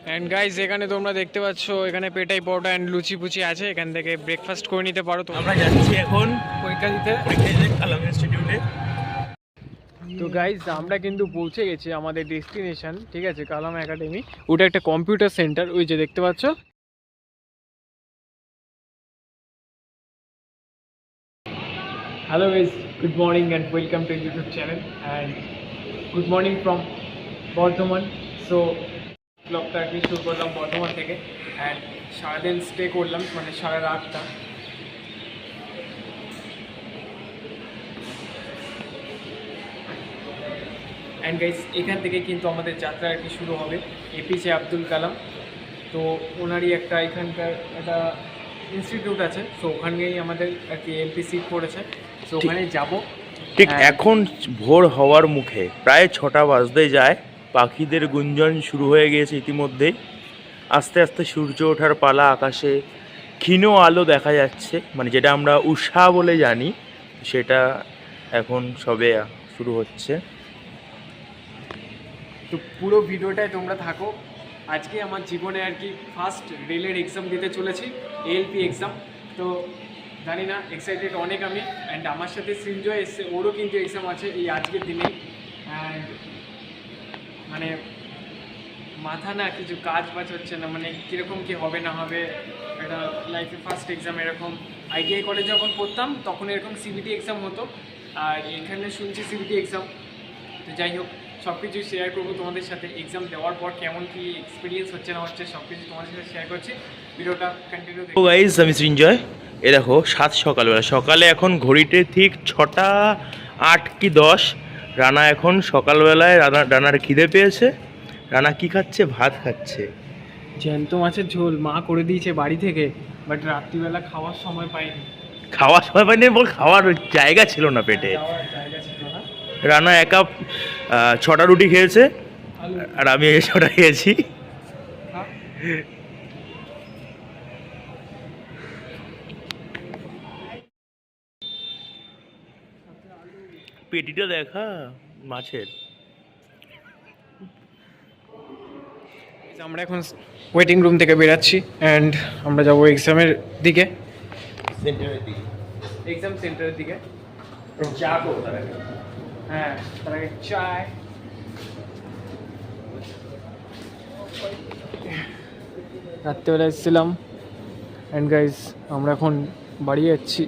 And guys এখানে তোমরা দেখতে পাচ্ছ এখানে পেটাই পরোটা অ্যান্ড লুচি পুচি আছে, এখান থেকে ব্রেকফাস্ট করে নিতে পারো। তো আমরা যাচ্ছি এখন পরীক্ষা দিতে কালাম ইনস্টিটিউটে। তো গাইজ আমরা কিন্তু পৌঁছে গেছি আমাদের ডেস্টিনেশন, ঠিক আছে, কালাম একাডেমি। ওটা একটা কম্পিউটার সেন্টার, ওই যে দেখতে পাচ্ছ। Hello guys, good morning and welcome to YouTube channel and good morning from Bardhaman. So ব্লগটা আর কি শুরু করলাম বর্ধমান থেকে অ্যান্ড সারাদিন স্টে করলাম, মানে সারা রাতটা। অ্যান্ড গাইজ এখান থেকে কিন্তু আমাদের যাত্রা আর কি শুরু হবে এপিজে আব্দুল কালাম। তো ওনারই একটা এখানকার একটা ইনস্টিটিউট আছে, সো ওখানেই আমাদের আর কি এলপি সিট পড়েছে, সো ওখানে যাব। ঠিক এখন ভোর হওয়ার মুখে, প্রায় 6টা বাজতে যায়। পাখিদের গুঞ্জন শুরু হয়ে গিয়েছে ইতিমধ্যেই। আস্তে আস্তে সূর্য ওঠার পালা, আকাশে ক্ষীণ আলো দেখা যাচ্ছে, মানে যেটা আমরা উষা বলে জানি, সেটা এখন সবে শুরু হচ্ছে। তো পুরো ভিডিওটায় তোমরা থাকো। আজকে আমার জীবনে আর কি ফার্স্ট রেলের এক্সাম দিতে চলেছি, এএলপি এক্সাম। তো জানি না, এক্সাইটেড অনেক আমি। অ্যান্ড আমার সাথে সৃঞ্জয় এসছে, ওরও কিন্তু এক্সাম আছে এই আজকের দিনেই। অ্যান্ড মানে মাথা না কিছু কাজ বাজ হচ্ছে না, মানে কীরকম কী হবে না হবে। একটা লাইফে ফার্স্ট এক্সাম এরকম। আইটিআই কলেজে যখন পড়তাম তখন এরকম সিবিটি এক্সাম হতো, আর এখানে শুনছি সিবিটি এক্সাম। তো যাই হোক, সব কিছু শেয়ার করবো তোমাদের সাথে। এক্সাম দেওয়ার পর কেমন কী এক্সপিরিয়েন্স হচ্ছে না হচ্ছে সব কিছু তোমাদের সাথে শেয়ার করছি। ভিডিওটা কন্টিনিউ। তো গাইজ, আমি সৃঞ্জয়। এ দেখো, সকালবেলা, সকালে এখন ঘড়িতে ঠিক 6টা 8 কি 10। রানা এখন সকালবেলায় রানার খিদে পেয়েছে। রানা কি খাচ্ছে? ভাত খাচ্ছে। জ্যান্ত মাছের ঝোল মা করে দিয়েছে বাড়ি থেকে, বাট রাত্রিবেলা খাওয়ার সময় পাইনি। খাওয়ার সময় পাইনি বল, খাওয়ার জায়গা ছিল না পেটে। জায়গা ছিল না। রানা একা 6টা রুটি খেয়েছে, আর আমি 6টা খেয়েছি। পেটিটা দেখা মাছের। আমরা এখন ওয়েটিং রুম থেকে বেরাচ্ছি অ্যান্ড আমরা যাবো এক্সামের দিকে, এক্সাম সেন্টারের দিকে। চা করবো তার আগে। হ্যাঁ, তার আগে চায়। রাত্রেবেলা এসেছিলাম অ্যান্ড গাইজ আমরা এখন বাড়ি যাচ্ছি,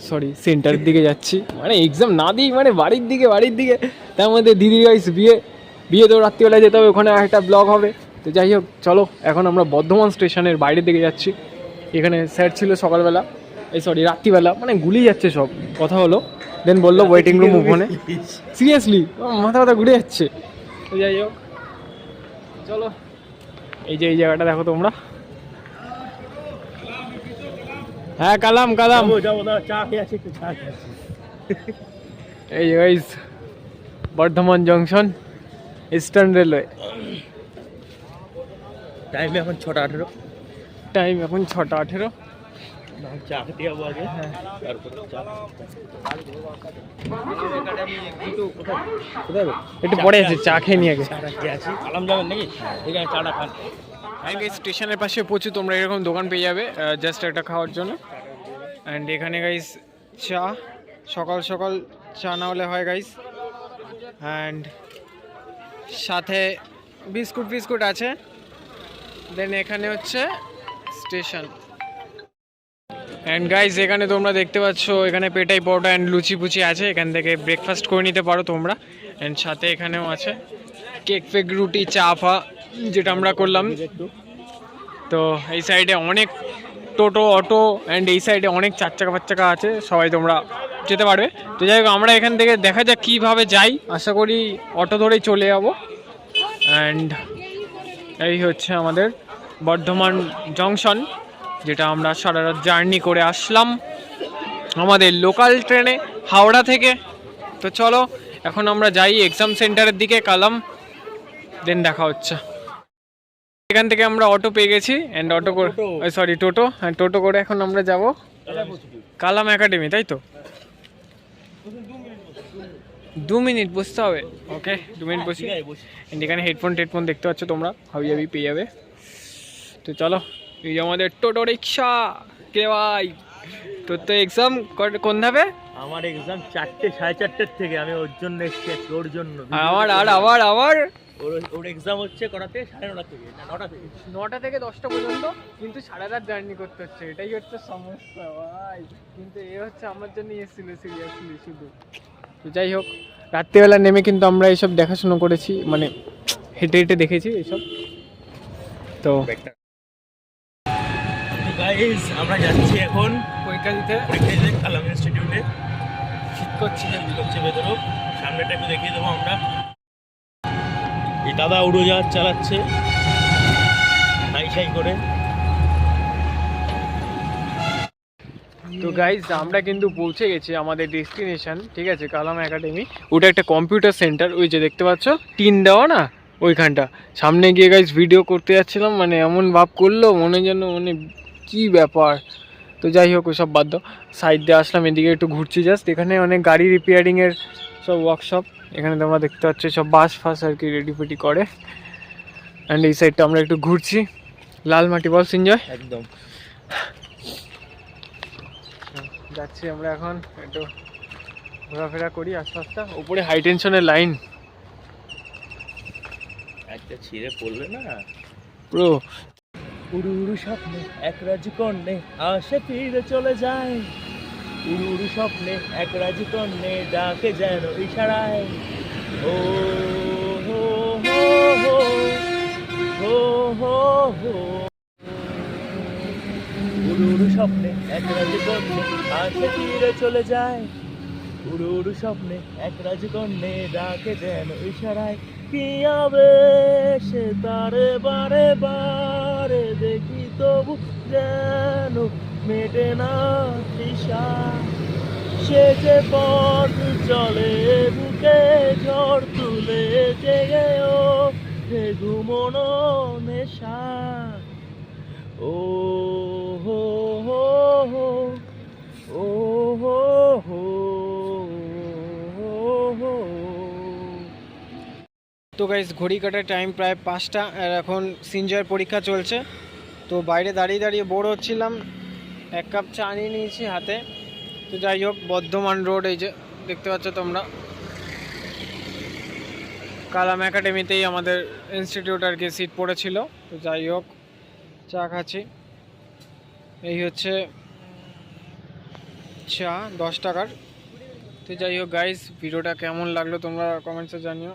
সরি সেন্টারের দিকে যাচ্ছি। মানে এক্সাম না দিই, মানে বাড়ির দিকে। তার মধ্যে দিদির গাইজ বিয়ে তো রাত্রিবেলায় যেতে হবে, ওখানে একটা ব্লগ হবে। তো যাই হোক, চলো এখন আমরা বর্ধমান স্টেশনের বাইরের দিকে যাচ্ছি। এখানে স্যার ছিল সকালবেলা, রাত্রিবেলা, মানে গুলিয়ে যাচ্ছে সব কথা হলো। দেন বললো ওয়েটিং রুম ওখানে। সিরিয়াসলি মাথা ঘুরে যাচ্ছে। তো যাই হোক, চলো। এই যে এই জায়গাটা দেখো তোমরা। হ্যাঁ, কালাম চা খেয়ে আছি, একটু চা খেয়ে আছি। এই যে guys Bardhaman junction, eastern railway. Time এখন 6টা 18। টাইম এখন 6টা 18। চা খেতে যাবো আগে, তারপরে চা। একটু পরে আছে, চা খেয়ে নিয়ে আগে। আলাম যাবেন নাকি? এখানে চাটা খান। স্টেশনের পাশে প্রচুর তোমরা এরকম দোকান পেয়ে যাবে জাস্ট একটা খাওয়ার জন্য। অ্যান্ড এখানে গাইস চা, সকাল সকাল চা না হলে হয় গাইস। অ্যান্ড সাথে বিস্কুট আছে। দেন এখানে হচ্ছে স্টেশন। অ্যান্ড গাইস এখানে তোমরা দেখতে পাচ্ছ এখানে পেটাই পরোটা অ্যান্ড লুচি পুচি আছে, এখান থেকে ব্রেকফাস্ট করে নিতে পারো তোমরা। অ্যান্ড সাথে এখানেও আছে কেক ফেক, রুটি, চা ফা, যেটা আমরা করলাম। তো এই সাইডে অনেক টোটো, অটো অ্যান্ড এই সাইডে অনেক 4 চাকা 5 চাকা আছে, সবাই তোমরা যেতে পারবে। তো যাই হোক, আমরা এখান থেকে দেখা যাক কীভাবে যাই। আশা করি অটো ধরেই চলে যাবো। অ্যান্ড এই হচ্ছে আমাদের বর্ধমান জংশন, যেটা আমরা সারা রাত জার্নি করে আসলাম আমাদের লোকাল ট্রেনে হাওড়া থেকে। তো চলো এখন আমরা যাই এক্সাম সেন্টারের দিকে, কালাম। দেন দেখা হচ্ছে। এখান থেকে আমরা অটো পেয়ে গেছি অ্যান্ড টোটো হ্যাঁ, টোটো করে এখন আমরা যাব কালাম একাডেমি, তাই তো? 2 মিনিট বসতে হবে। ওকে, 2 মিনিট বসি। এখানে হেডফোন দেখতে পাচ্ছ তোমরা, হাবি পেয়ে যাবে। তো চলো, এই যে আমাদের টোটো রিক্সা। কে ভাই, তোর তো এক্সাম কোন ধাপে? আমার এক্সাম 4টে 4:30 থেকে, আমি ওর জন্য এসেছি, ওর জন্য। আমার ওর এক্সাম হচ্ছে কটাতে? 9:30 থেকে না 9টা থেকে? 9টা থেকে 10টা পর্যন্ত, কিন্তু সারা রাত জার্নি করতে হচ্ছে, এটাই হচ্ছে সমস্যা ভাই। কিন্তু এ হচ্ছে আমার জন্য এসেছিল সিরিয়াসলি শুধু। তো যাই হোক, রাত্রিবেলা নেমে কিন্তু আমরা এইসব দেখাশোনা করেছি, মানে হেঁটে হেঁটে দেখেছি এইসব। তো গাইস আমরা যাচ্ছি এখন পরীক্ষা দিতে কালাম ইনস্টিটিউটে। শীত করছি না, হচ্ছে ভেতরেও, সামনেটা একটু দেখিয়ে দেবো আমরা। এই দাদা উড়োজাহাজ চালাচ্ছে হাই সাই করে। তো গাইজ আমরা কিন্তু পৌঁছে গেছি আমাদের ডেস্টিনেশন, ঠিক আছে, কালাম একাডেমি। ওটা একটা কম্পিউটার সেন্টার, ওই যে দেখতে পাচ্ছ টিন দেওয়া না ওইখানটা। সামনে গিয়ে গাইজ ভিডিও করতে যাচ্ছিলাম, মানে এমন ভাব করলো মনে যেন মানে কি ব্যাপার। তো যাই হোক ওসব বাদ দাও, সাইড দিয়ে আসলাম, এদিকে একটু ঘুরছি জাস্ট। এখানে অনেক গাড়ি রিপেয়ারিংয়ের সব ওয়ার্কশপ, এখানে তোমরা দেখতে পাচ্ছ সব বাস ফাস আর কি রেডি ফেডি করে। অ্যান্ড এই সাইডটা আমরা একটু ঘুরছি, লাল মাটি বল সিনজয়। একদম যাচ্ছি আমরা এখন একটু ঘোরাফেরা করি আশপাশটা। উপরে হাই টেনশনের লাইন একটা ছিঁড়ে পড়লে না পুরো। উড়ু উড়ু স্বপ্নে এক রাজকন্যে আসে ফিরে চলে যায়। উড়ু উড়ু স্বপ্নে এক রাজকন্যে ডাকে যেন ইশারায়। ও হো হো হো হো হো হো। উড়ু উড়ু স্বপ্নে এক রাজকন্যে আসে ফিরে চলে যায়। উড়ু উড়ু স্বপ্নে এক রাজকন্যে ডাকে যেন ইশারায়। কি আবেশে তারে বারে বারে দেখি, তবু যেন মেটে না তৃষা। সে যে পথ চলে বুকে ঝড় তুলে জেগে ওঠে ঘুমোনো নেশা। ও হো হো হো ও হো হো হো। তো গাইস ঘড়ি কাটার টাইম প্রায় 5টা, আর এখন সিনজয়ের পরীক্ষা চলছে। তো বাইরে দাঁড়িয়ে দাঁড়িয়ে বোর হচ্ছিলাম, 1 কাপ চা নিয়ে নিয়েছি হাতে। তো যাই হোক, বর্ধমান রোড এই যে দেখতে পাচ্ছ তোমরা, কালাম একাডেমিতেই আমাদের ইনস্টিটিউট আর কি সিট পড়েছিল। তো যাই হোক চা খাচ্ছি, এই হচ্ছে চা 10 টাকার। তো যাই হোক গাইস, ভিডিওটা কেমন লাগলো তোমরা কমেন্টসে জানিও।